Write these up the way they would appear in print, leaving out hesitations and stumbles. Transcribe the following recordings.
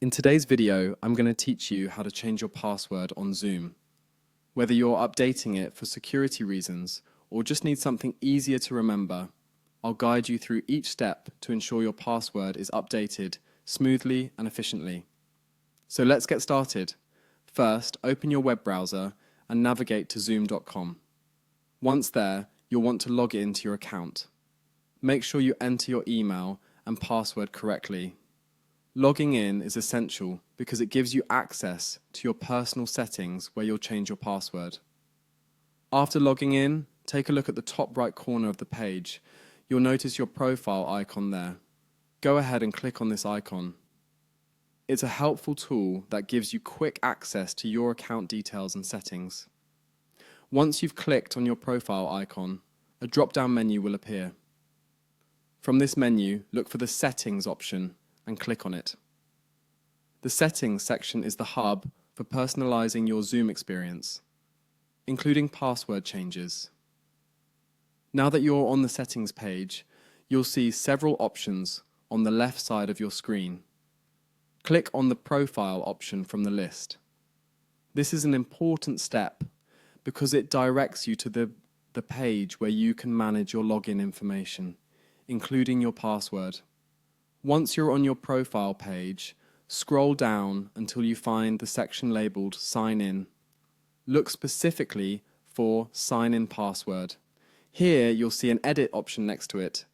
In today's video, I'm going to teach you how to change your password on Zoom. Whether you're updating it for security reasons or just need something easier to remember, I'll guide you through each step to ensure your password is updated smoothly and efficiently. So let's get started. First, open your web browser and navigate to zoom.com. Once there, you'll want to log into your account. Make sure you enter your email and password correctly. Logging in is essential because it gives you access to your personal settings where you'll change your password. After logging in, take a look at the top right corner of the page. You'll notice your profile icon there. Go ahead and click on this icon. It's a helpful tool that gives you quick access to your account details and settings. Once you've clicked on your profile icon, a drop-down menu will appear. From this menu, look for the Settings option and click on it. The Settings section is the hub for personalizing your Zoom experience, including password changes. Now that you're on the Settings page, you'll see several options on the left side of your screen. Click on the Profile option from the list. This is an important step because it directs you to the page where you can manage your login information, including your password. Once you're on your profile page, scroll down until you find the section labeled Sign In. Look specifically for Sign In Password. Here you'll see an Edit option next to it.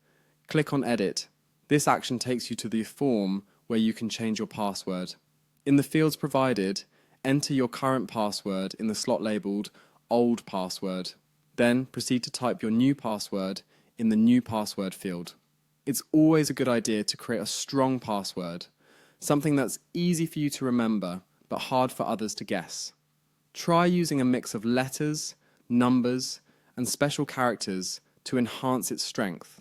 Click on Edit. This action takes you to the form where you can change your password. In the fields provided, enter your current password in the slot labeled Old Password. Then proceed to type your new password in the New Password field. It's always a good idea to create a strong password, something that's easy for you to remember but hard for others to guess. Try using a mix of letters, numbers, and special characters to enhance its strength.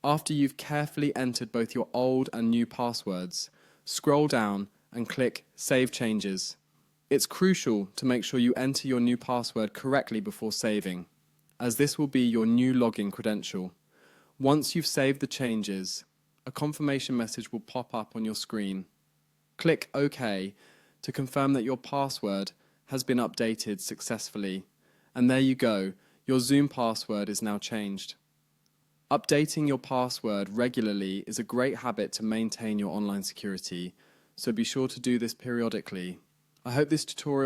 After you've carefully entered both your old and new passwords, scroll down and click Save Changes. It's crucial to make sure you enter your new password correctly before saving, as this will be your new login credential. Once you've saved the changes, a confirmation message will pop up on your screen. Click OK to confirm that your password has been updated successfully. And there you go, your Zoom password is now changed. Updating your password regularly is a great habit to maintain your online security, so be sure to do this periodically. I hope this tutorial